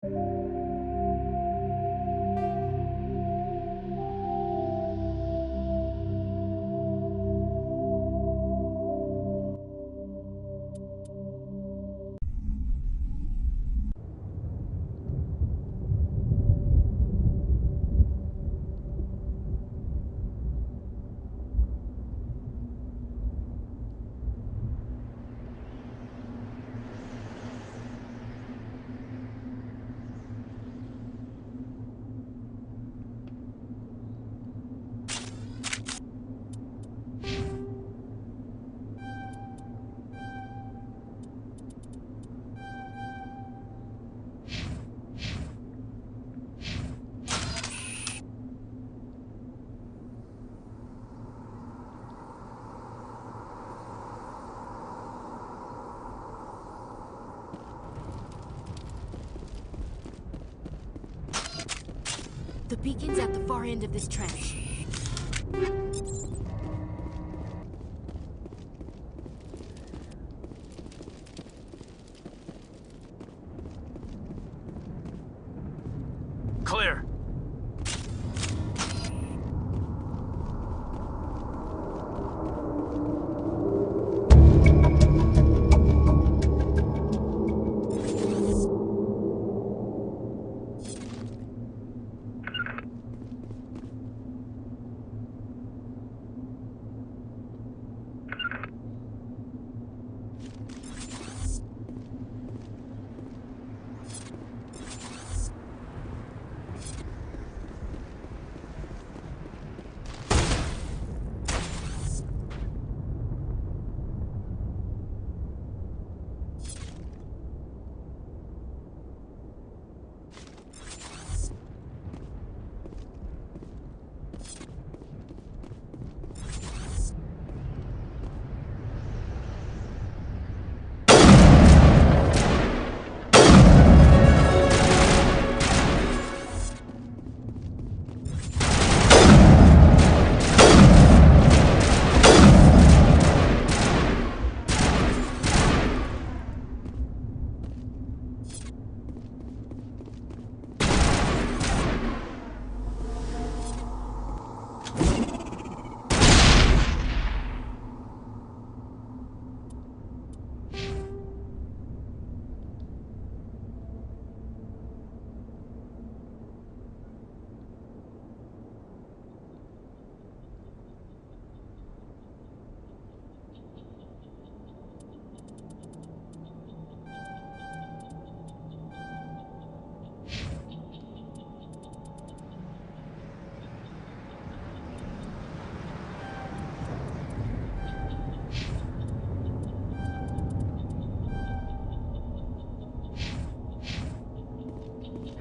The beacon's at the far end of this trench. Clear.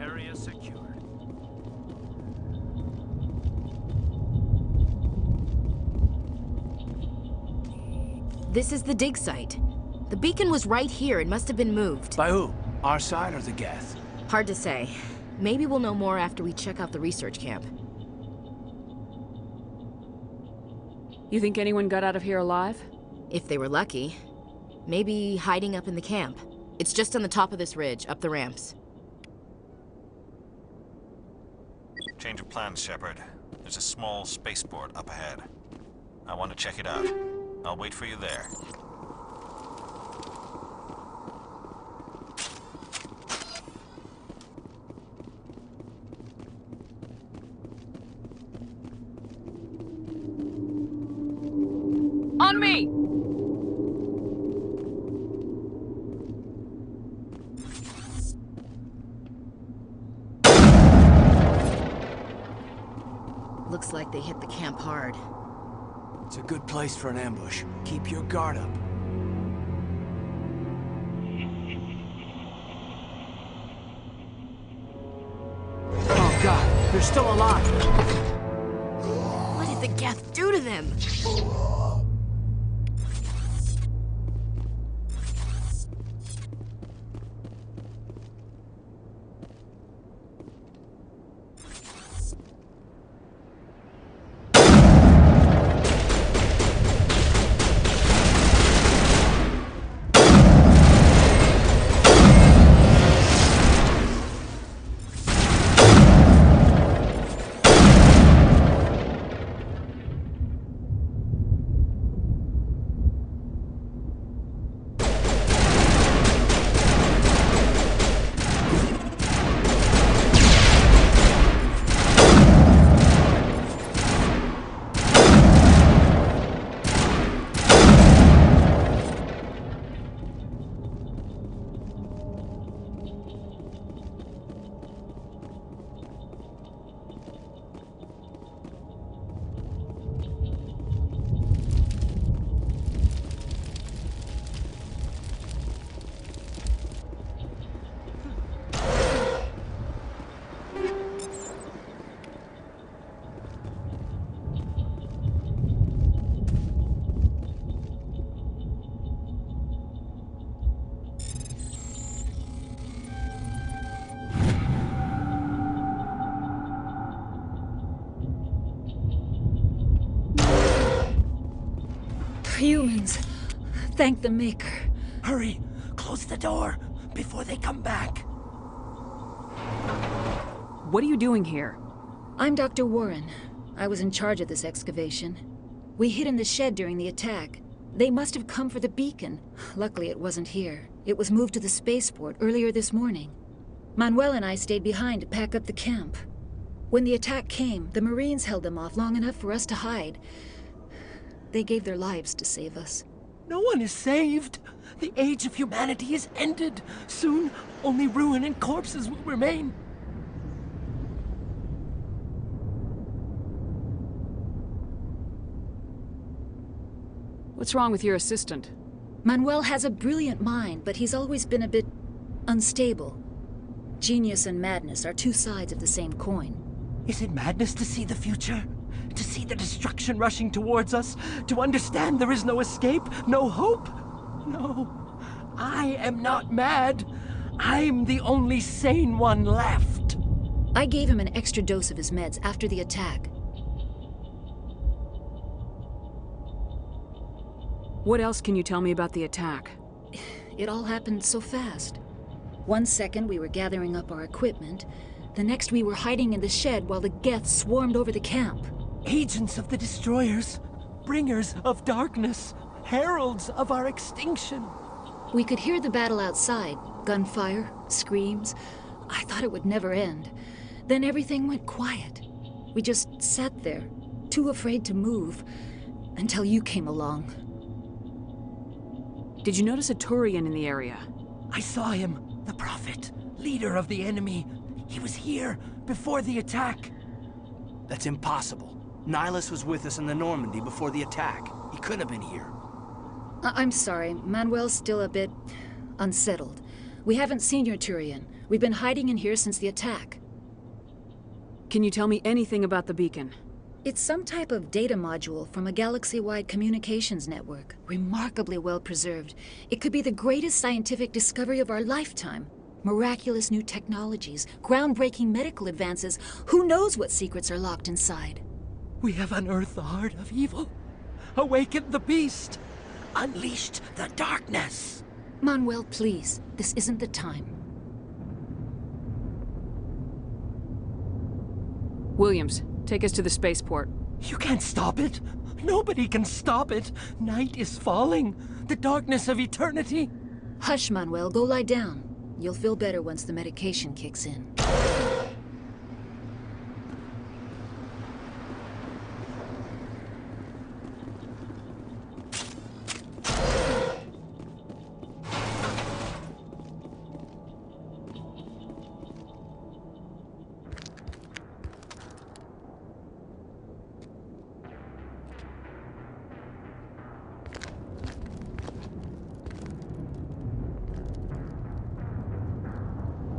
Area secured. This is the dig site. The beacon was right here. It must have been moved. By who? Our side or the Geth? Hard to say. Maybe we'll know more after we check out the research camp. You think anyone got out of here alive? If they were lucky. Maybe hiding up in the camp. It's just on the top of this ridge, up the ramps. Change of plans, Shepard. There's a small spaceport up ahead. I want to check it out. I'll wait for you there. On me! Looks like they hit the camp hard. It's a good place for an ambush. Keep your guard up. Oh God, they're still alive! What did the Geth do to them? Humans. Thank the Maker. Hurry! Close the door before they come back. What are you doing here? I'm Dr. Warren. I was in charge of this excavation. We hid in the shed during the attack. They must have come for the beacon. Luckily, it wasn't here. It was moved to the spaceport earlier this morning. Manuel and I stayed behind to pack up the camp. When the attack came, the Marines held them off long enough for us to hide. They gave their lives to save us. No one is saved. The age of humanity is ended. Soon, only ruin and corpses will remain. What's wrong with your assistant? Manuel has a brilliant mind, but he's always been a bit unstable. Genius and madness are two sides of the same coin. Is it madness to see the future? To see the destruction rushing towards us? To understand there is no escape? No hope? No. I am not mad. I'm the only sane one left. I gave him an extra dose of his meds after the attack. What else can you tell me about the attack? It all happened so fast. 1 second we were gathering up our equipment. The next we were hiding in the shed while the Geth swarmed over the camp. Agents of the Destroyers. Bringers of darkness. Heralds of our extinction. We could hear the battle outside. Gunfire, screams. I thought it would never end. Then everything went quiet. We just sat there, too afraid to move, until you came along. Did you notice a Turian in the area? I saw him. The Prophet. Leader of the enemy. He was here before the attack. That's impossible. Nihilus was with us in the Normandy before the attack. He couldn't have been here. I'm sorry. Manuel's still a bit unsettled. We haven't seen your Turian. We've been hiding in here since the attack. Can you tell me anything about the beacon? It's some type of data module from a galaxy-wide communications network. Remarkably well preserved. It could be the greatest scientific discovery of our lifetime. Miraculous new technologies, groundbreaking medical advances. Who knows what secrets are locked inside? We have unearthed the heart of evil. Awakened the beast. Unleashed the darkness. Manuel, please. This isn't the time. Williams, take us to the spaceport. You can't stop it. Nobody can stop it. Night is falling. The darkness of eternity. Hush, Manuel. Go lie down. You'll feel better once the medication kicks in.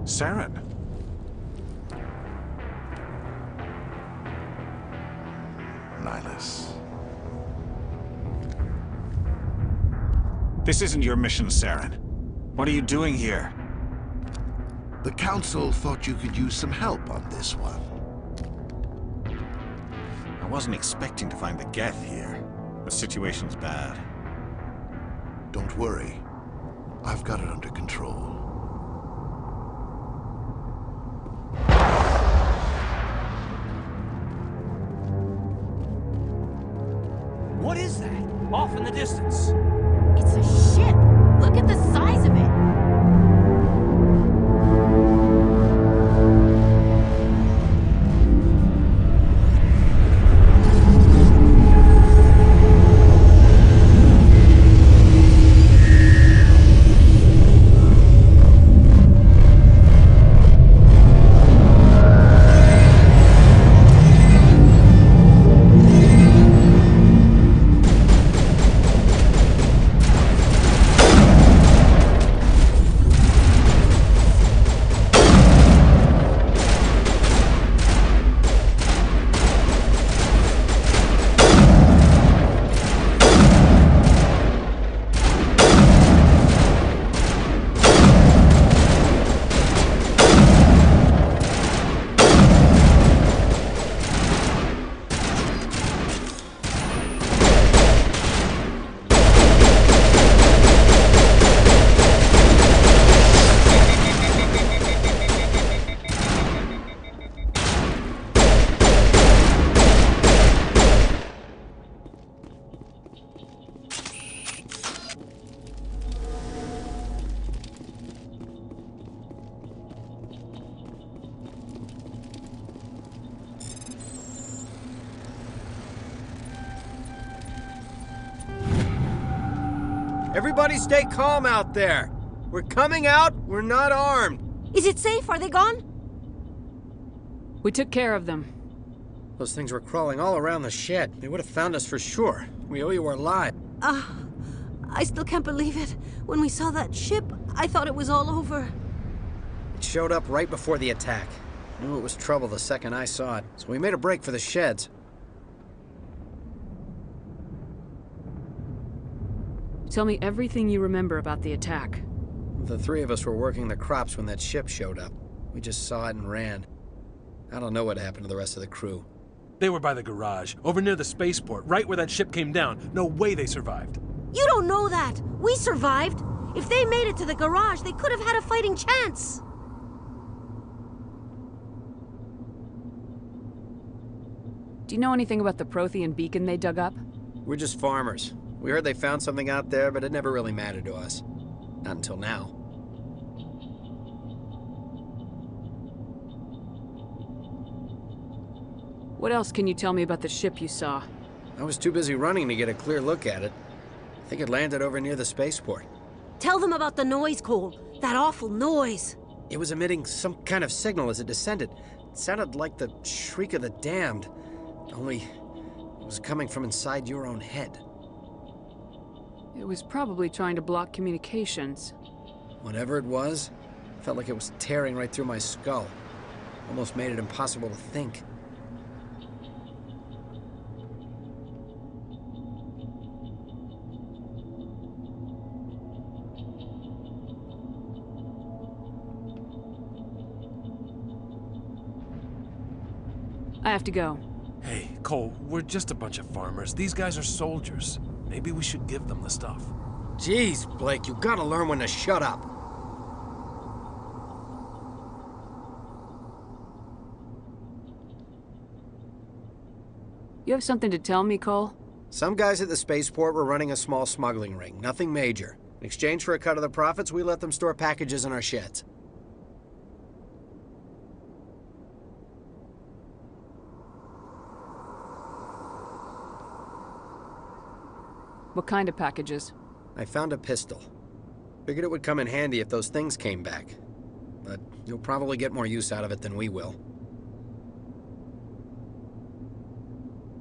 Saren. Nihilus. This isn't your mission, Saren. What are you doing here? The Council thought you could use some help on this one. I wasn't expecting to find the Geth here. The situation's bad. Don't worry. I've got it under control. What is that? Off in the distance. It's a ship! Look at the size of it! Everybody stay calm out there. We're coming out, we're not armed. Is it safe? Are they gone? We took care of them. Those things were crawling all around the shed. They would have found us for sure. We owe you our lives. I still can't believe it. When we saw that ship, I thought it was all over. It showed up right before the attack. Knew it was trouble the second I saw it, so we made a break for the sheds. Tell me everything you remember about the attack. The three of us were working the crops when that ship showed up. We just saw it and ran. I don't know what happened to the rest of the crew. They were by the garage, over near the spaceport, right where that ship came down. No way they survived. You don't know that. We survived. If they made it to the garage, they could have had a fighting chance. Do you know anything about the Prothean beacon they dug up? We're just farmers. We heard they found something out there, but it never really mattered to us. Not until now. What else can you tell me about the ship you saw? I was too busy running to get a clear look at it. I think it landed over near the spaceport. Tell them about the noise, Cole. That awful noise. It was emitting some kind of signal as it descended. It sounded like the shriek of the damned, only it was coming from inside your own head. It was probably trying to block communications. Whatever it was, felt like it was tearing right through my skull. Almost made it impossible to think. I have to go. Hey, Cole, we're just a bunch of farmers. These guys are soldiers. Maybe we should give them the stuff. Jeez, Blake, you gotta learn when to shut up. You have something to tell me, Cole? Some guys at the spaceport were running a small smuggling ring, nothing major. In exchange for a cut of the profits, we let them store packages in our sheds. What kind of packages? I found a pistol. Figured it would come in handy if those things came back. But you'll probably get more use out of it than we will.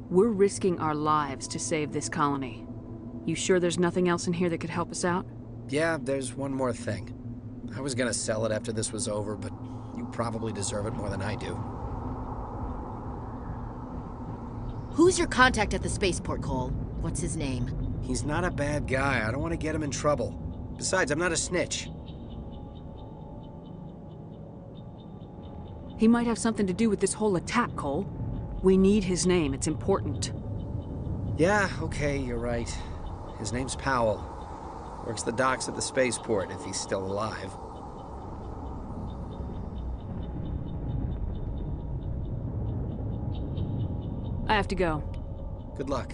We're risking our lives to save this colony. You sure there's nothing else in here that could help us out? Yeah, there's one more thing. I was gonna sell it after this was over, but you probably deserve it more than I do. Who's your contact at the spaceport, Cole? What's his name? He's not a bad guy. I don't want to get him in trouble. Besides, I'm not a snitch. He might have something to do with this whole attack, Cole. We need his name. It's important. Yeah, okay, you're right. His name's Powell. Works the docks at the spaceport, if he's still alive. I have to go. Good luck.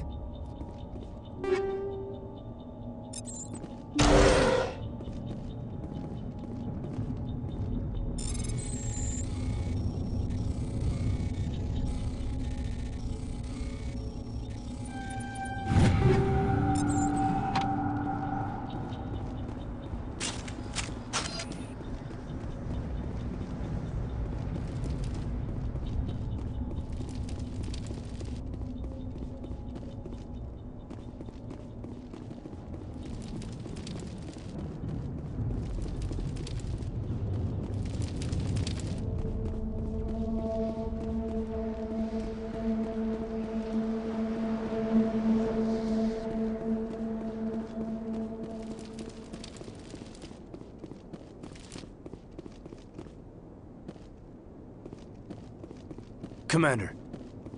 Commander,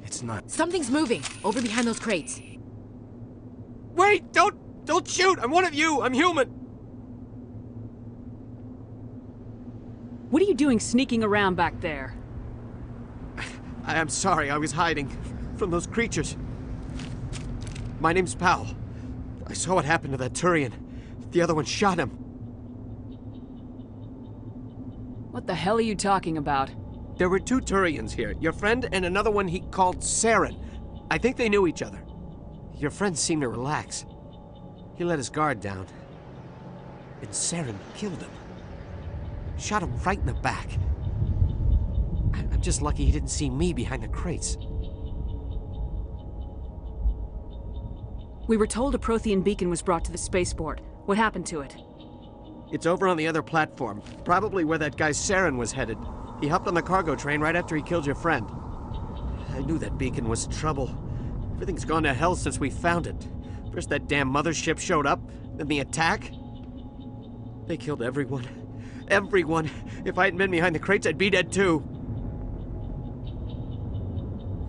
it's not... Something's moving, over behind those crates. Wait! Don't shoot! I'm one of you! I'm human! What are you doing sneaking around back there? I'm sorry, I was hiding from those creatures. My name's Powell. I saw what happened to that Turian. The other one shot him. What the hell are you talking about? There were two Turians here. Your friend and another one he called Saren. I think they knew each other. Your friend seemed to relax. He let his guard down. And Saren killed him. Shot him right in the back. I'm just lucky he didn't see me behind the crates. We were told a Prothean beacon was brought to the spaceport. What happened to it? It's over on the other platform, probably where that guy Saren was headed. He hopped on the cargo train right after he killed your friend. I knew that beacon was trouble. Everything's gone to hell since we found it. First that damn mothership showed up, then the attack. They killed everyone. Everyone! If I hadn't been behind the crates, I'd be dead too.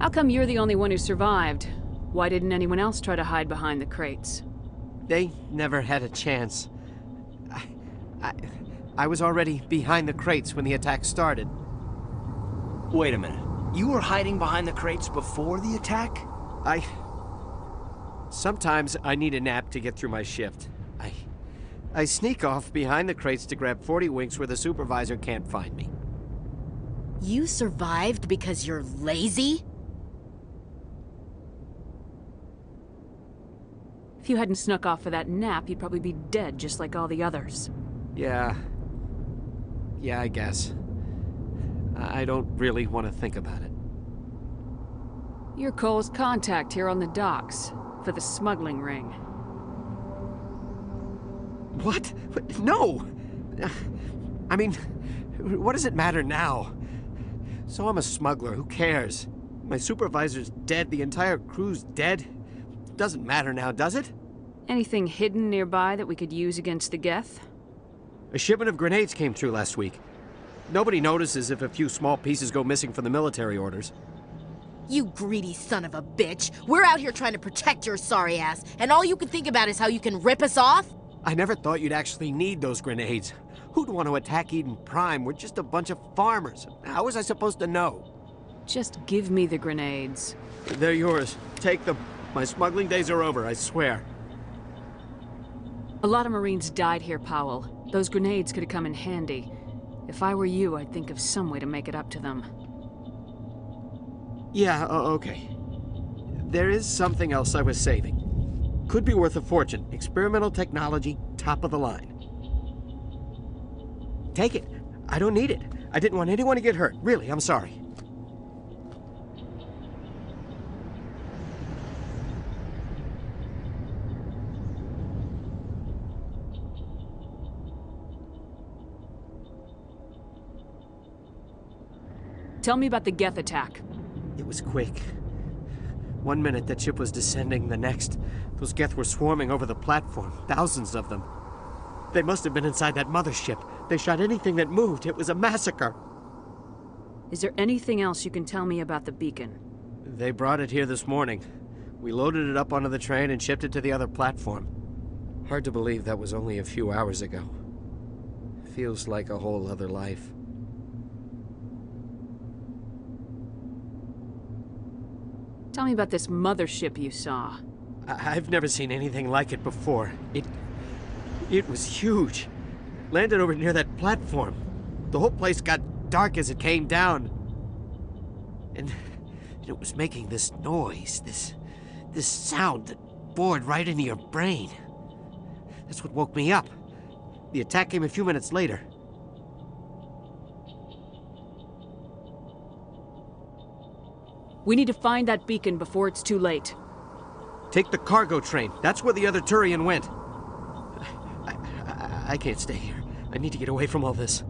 How come you're the only one who survived? Why didn't anyone else try to hide behind the crates? They never had a chance. I was already behind the crates when the attack started. Wait a minute. You were hiding behind the crates before the attack? Sometimes I need a nap to get through my shift. I sneak off behind the crates to grab 40 winks where the supervisor can't find me. You survived because you're lazy? If you hadn't snuck off for that nap, you'd probably be dead just like all the others. Yeah, I guess. I don't really want to think about it. You're Cole's contact here on the docks, for the smuggling ring. What? No! I mean, what does it matter now? So I'm a smuggler, who cares? My supervisor's dead, the entire crew's dead. Doesn't matter now, does it? Anything hidden nearby that we could use against the Geth? A shipment of grenades came through last week. Nobody notices if a few small pieces go missing from the military orders. You greedy son of a bitch. We're out here trying to protect your sorry ass, and all you can think about is how you can rip us off? I never thought you'd actually need those grenades. Who'd want to attack Eden Prime? We're just a bunch of farmers. How was I supposed to know? Just give me the grenades. They're yours. Take them. My smuggling days are over, I swear. A lot of Marines died here, Powell. Those grenades could have come in handy. If I were you, I'd think of some way to make it up to them. Yeah, okay. There is something else I was saving. Could be worth a fortune. Experimental technology, top of the line. Take it. I don't need it. I didn't want anyone to get hurt. Really, I'm sorry. Tell me about the Geth attack. It was quick. 1 minute that ship was descending, the next, those Geth were swarming over the platform, thousands of them. They must have been inside that mothership. They shot anything that moved. It was a massacre. Is there anything else you can tell me about the beacon? They brought it here this morning. We loaded it up onto the train and shipped it to the other platform. Hard to believe that was only a few hours ago. Feels like a whole other life. Tell me about this mothership you saw. I've never seen anything like it before. It was huge. Landed over near that platform. The whole place got dark as it came down. And it was making this noise, this sound that bored right into your brain. That's what woke me up. The attack came a few minutes later. We need to find that beacon before it's too late. Take the cargo train. That's where the other Turian went. I can't stay here. I need to get away from all this.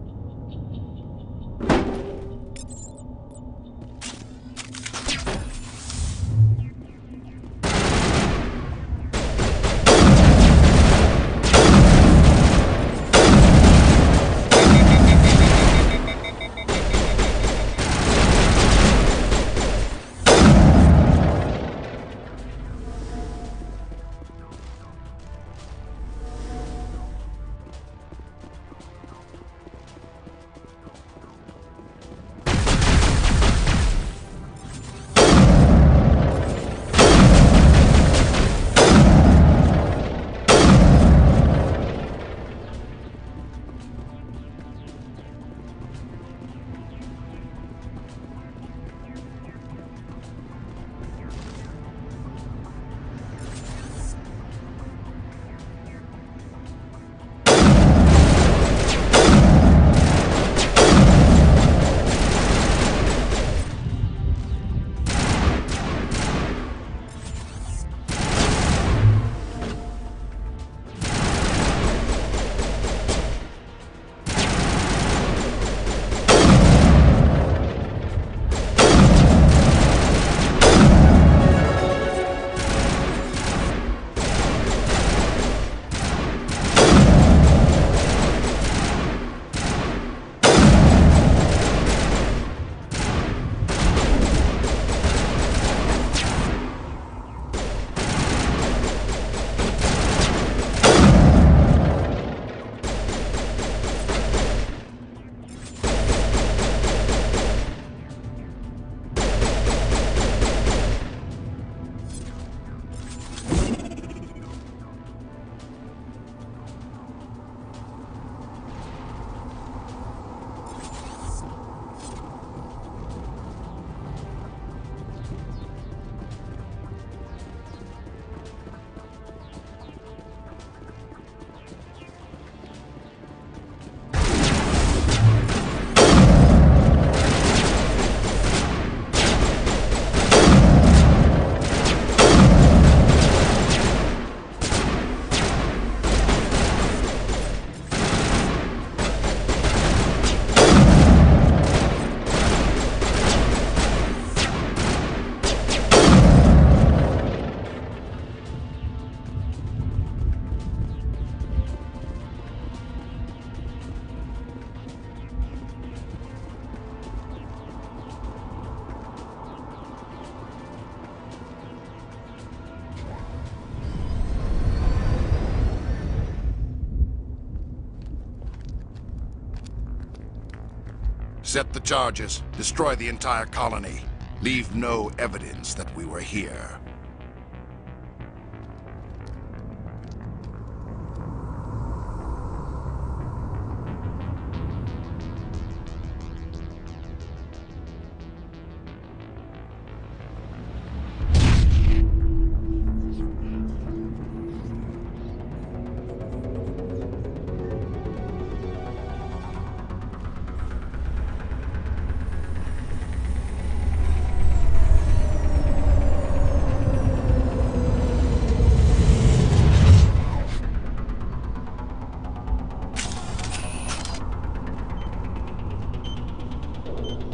Set the charges. Destroy the entire colony. Leave no evidence that we were here.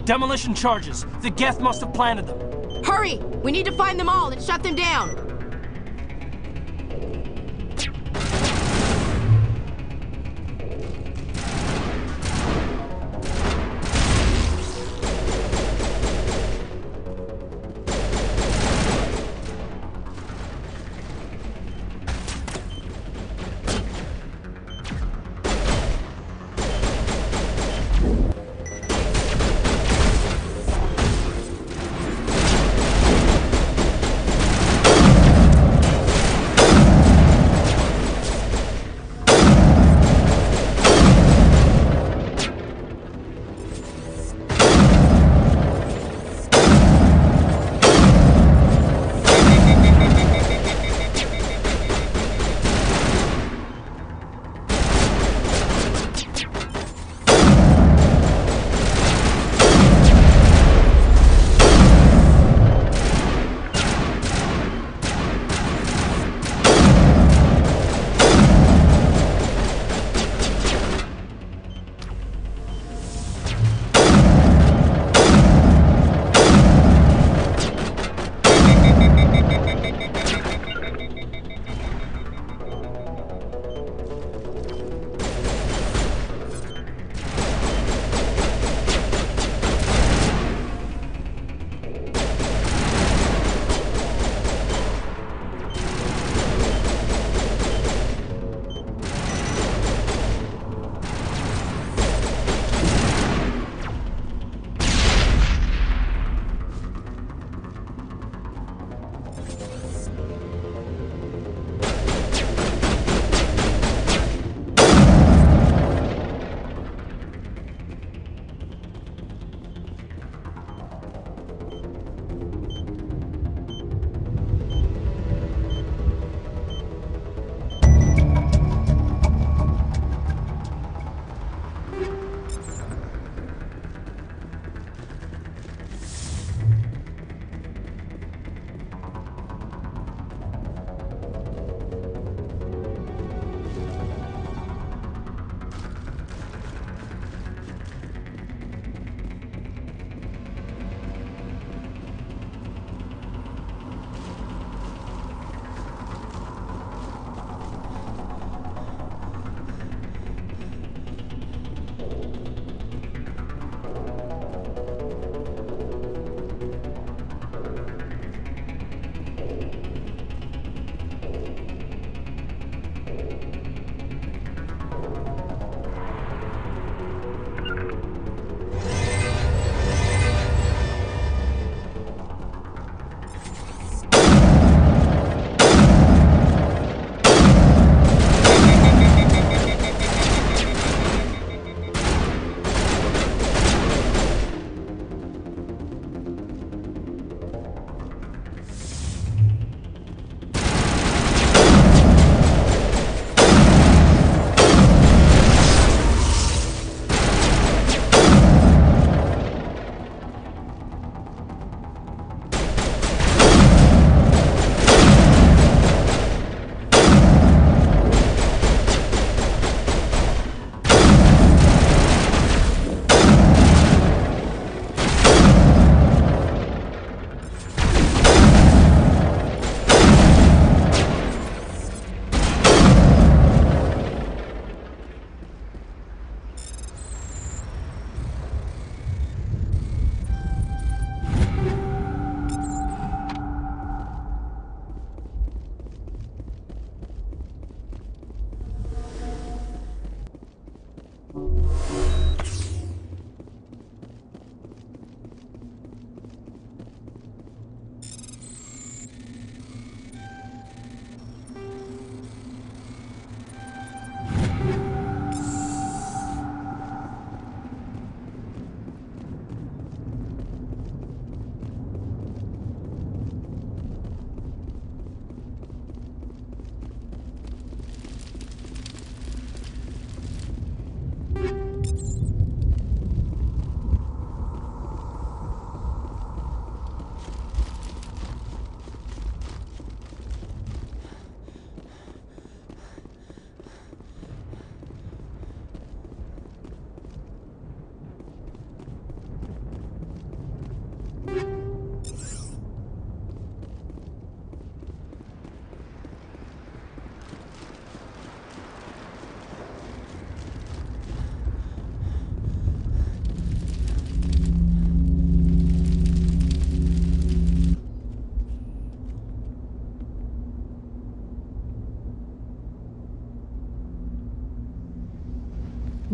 Demolition charges. The Geth must have planted them. Hurry! We need to find them all and shut them down!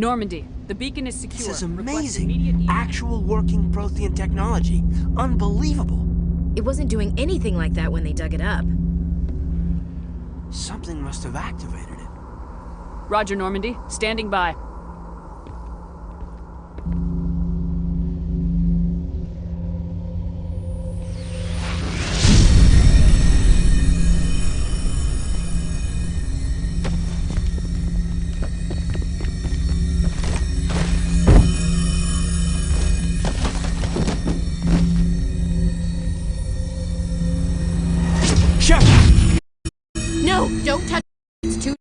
Normandy, the beacon is secure. This is Request amazing. immediate- Actual working Prothean technology. Unbelievable. It wasn't doing anything like that when they dug it up. Something must have activated it. Roger, Normandy. Standing by. No, don't touch. It's too.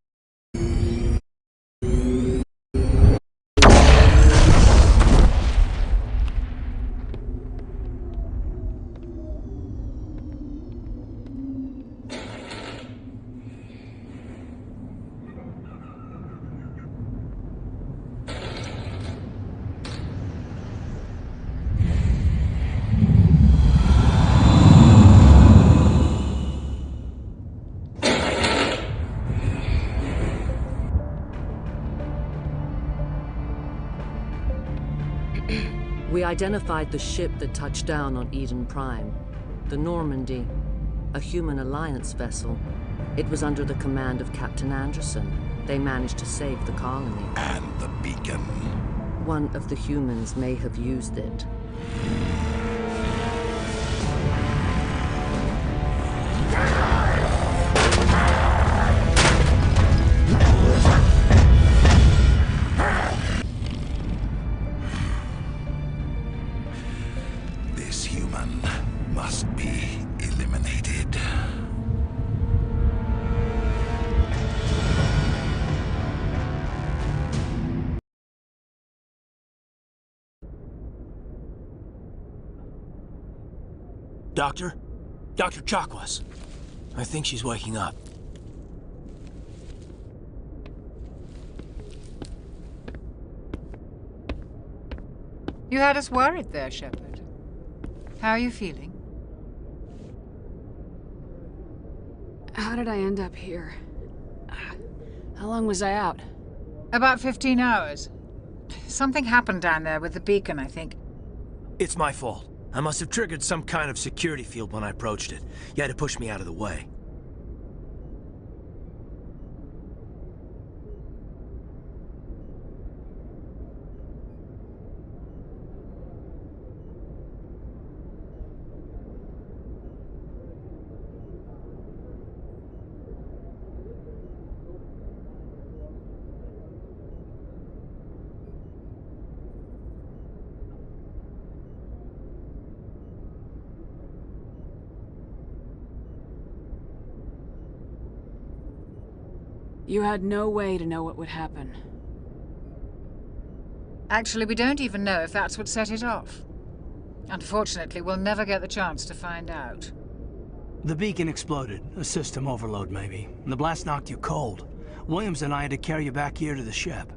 We identified the ship that touched down on Eden Prime. The Normandy, a human alliance vessel. It was under the command of Captain Anderson. They managed to save the colony. And the beacon. One of the humans may have used it. This human must be eliminated. Doctor? Dr. Chakwas. I think she's waking up. You had us worried there, Shepard. How are you feeling? How did I end up here? How long was I out? About 15 hours. Something happened down there with the beacon, I think. It's my fault. I must have triggered some kind of security field when I approached it. You had to push me out of the way. You had no way to know what would happen. Actually, we don't even know if that's what set it off. Unfortunately, we'll never get the chance to find out. The beacon exploded. A system overload, maybe. The blast knocked you cold. Williams and I had to carry you back here to the ship.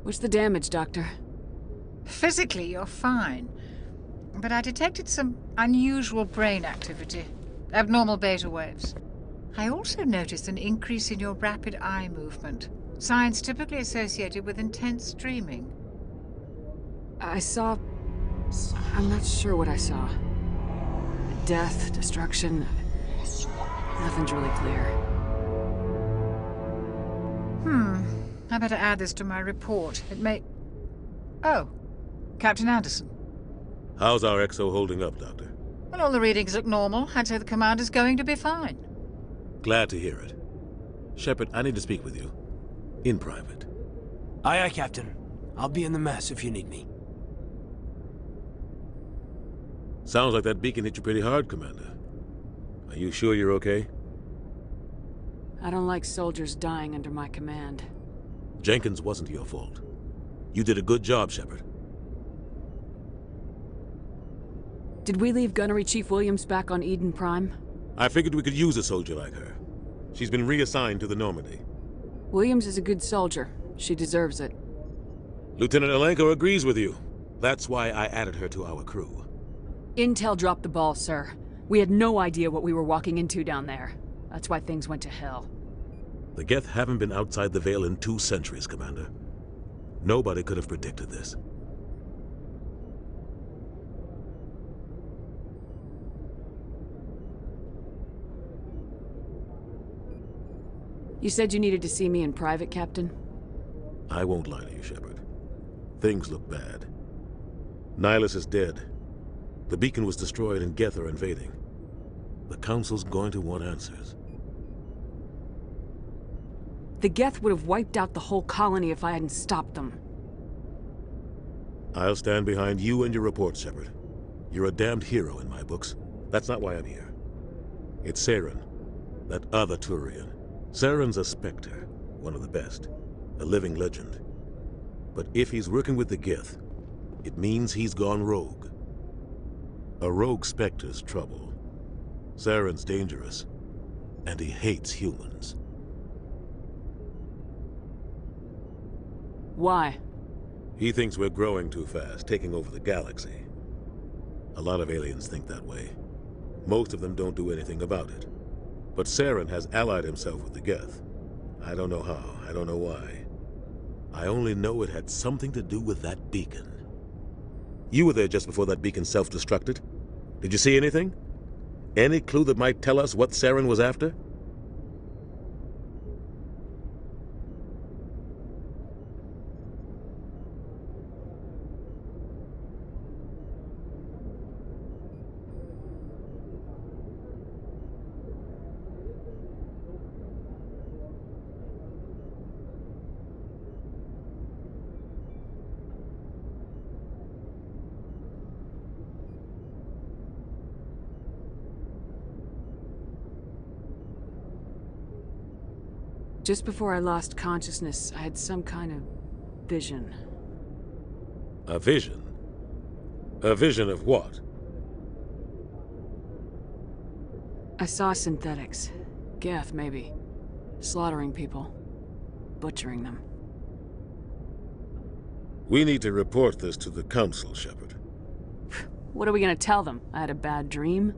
What's the damage, Doctor? Physically, you're fine. But I detected some unusual brain activity. Abnormal beta waves. I also noticed an increase in your rapid eye movement. Signs typically associated with intense dreaming. I saw... I'm not sure what I saw. Death, destruction... Nothing's really clear. I better add this to my report. It may... Oh, Captain Anderson. How's our XO holding up, Doctor? Well, all the readings look normal. I'd say the commander's going to be fine. Glad to hear it. Shepard, I need to speak with you. In private. Aye, aye, Captain. I'll be in the mess if you need me. Sounds like that beacon hit you pretty hard, Commander. Are you sure you're okay? I don't like soldiers dying under my command. Jenkins wasn't your fault. You did a good job, Shepard. Did we leave Gunnery Chief Williams back on Eden Prime? I figured we could use a soldier like her. She's been reassigned to the Normandy. Williams is a good soldier. She deserves it. Lieutenant Alenko agrees with you. That's why I added her to our crew. Intel dropped the ball, sir. We had no idea what we were walking into down there. That's why things went to hell. The Geth haven't been outside the Veil in 2 centuries, Commander. Nobody could have predicted this. You said you needed to see me in private, Captain? I won't lie to you, Shepard. Things look bad. Nihilus is dead. The beacon was destroyed and Geth are invading. The Council's going to want answers. The Geth would have wiped out the whole colony if I hadn't stopped them. I'll stand behind you and your report, Shepard. You're a damned hero in my books. That's not why I'm here. It's Saren, that other Turian. Saren's a Spectre, one of the best. A living legend. But if he's working with the Geth, it means he's gone rogue. A rogue Spectre's trouble. Saren's dangerous, and he hates humans. Why? He thinks we're growing too fast, taking over the galaxy. A lot of aliens think that way. Most of them don't do anything about it. But Saren has allied himself with the Geth. I don't know how, I don't know why. I only know it had something to do with that beacon. You were there just before that beacon self-destructed. Did you see anything? Any clue that might tell us what Saren was after? Just before I lost consciousness, I had some kind of vision. A vision? A vision of what? I saw synthetics. Geth, maybe. Slaughtering people. Butchering them. We need to report this to the Council, Shepard. What are we gonna tell them? I had a bad dream?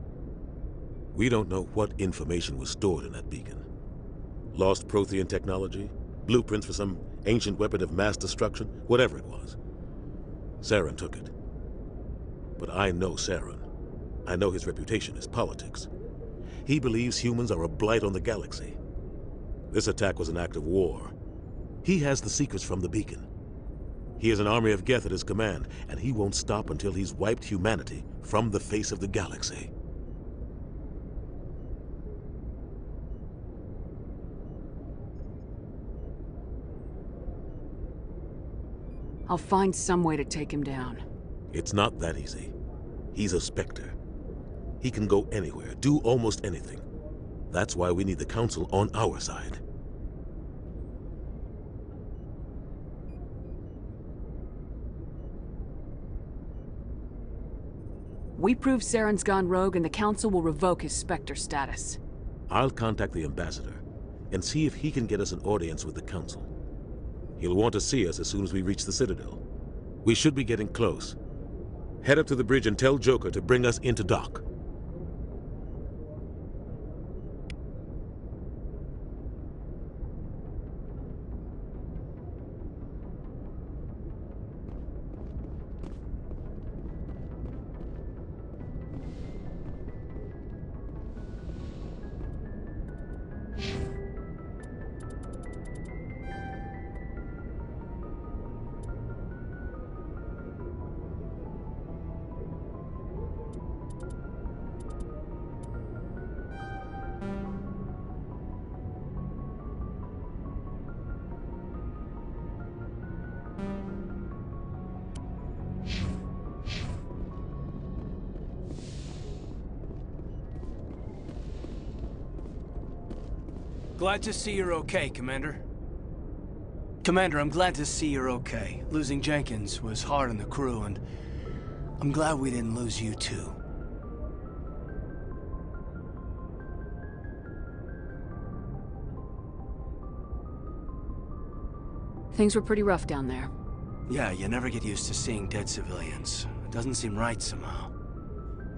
We don't know what information was stored in that beacon. Lost Prothean technology? Blueprints for some ancient weapon of mass destruction? Whatever it was. Saren took it. But I know Saren. I know his reputation is politics. He believes humans are a blight on the galaxy. This attack was an act of war. He has the secrets from the beacon. He has an army of Geth at his command, and he won't stop until he's wiped humanity from the face of the galaxy. I'll find some way to take him down. It's not that easy. He's a Spectre. He can go anywhere, do almost anything. That's why we need the Council on our side. We prove Saren's gone rogue and the Council will revoke his Spectre status. I'll contact the Ambassador and see if he can get us an audience with the Council. He'll want to see us as soon as we reach the Citadel. We should be getting close. Head up to the bridge and tell Joker to bring us into dock. Glad to see you're okay, Commander. Commander, I'm glad to see you're okay. Losing Jenkins was hard on the crew, and I'm glad we didn't lose you too. Things were pretty rough down there. Yeah, you never get used to seeing dead civilians. It doesn't seem right somehow.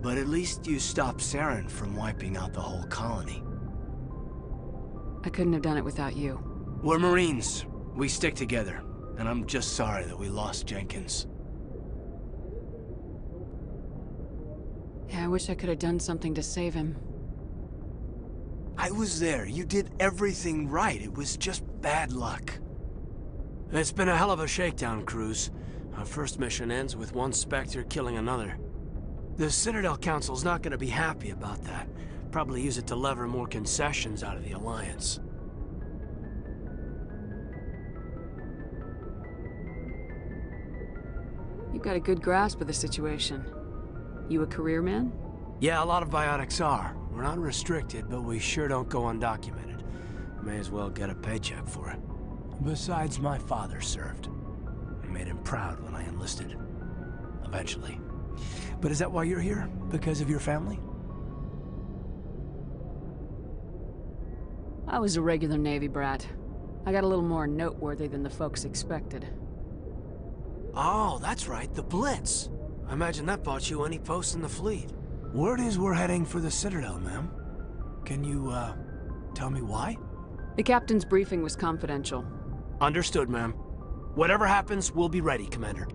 But at least you stopped Saren from wiping out the whole colony. I couldn't have done it without you. We're Marines. We stick together. And I'm just sorry that we lost Jenkins. Yeah, I wish I could have done something to save him. I was there. You did everything right. It was just bad luck. It's been a hell of a shakedown, Cruz. Our first mission ends with one Spectre killing another. The Citadel Council's not gonna be happy about that. Probably use it to lever more concessions out of the Alliance. You've got a good grasp of the situation. You a career man? Yeah, a lot of biotics are. We're not restricted, but we sure don't go undocumented. May as well get a paycheck for it. Besides, my father served. I made him proud when I enlisted. Eventually. But is that why you're here? Because of your family? I was a regular Navy brat. I got a little more noteworthy than the folks expected. Oh, that's right, the Blitz. I imagine that bought you any post in the fleet. Word is we're heading for the Citadel, ma'am. Can you, tell me why? The captain's briefing was confidential. Understood, ma'am. Whatever happens, we'll be ready, Commander.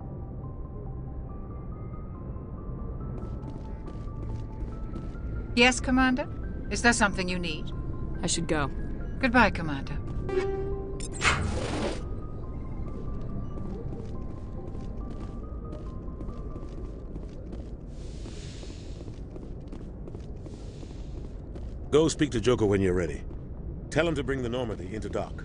Yes, Commander? Is there something you need? I should go. Goodbye, Commander. Go speak to Joker when you're ready. Tell him to bring the Normandy into dock.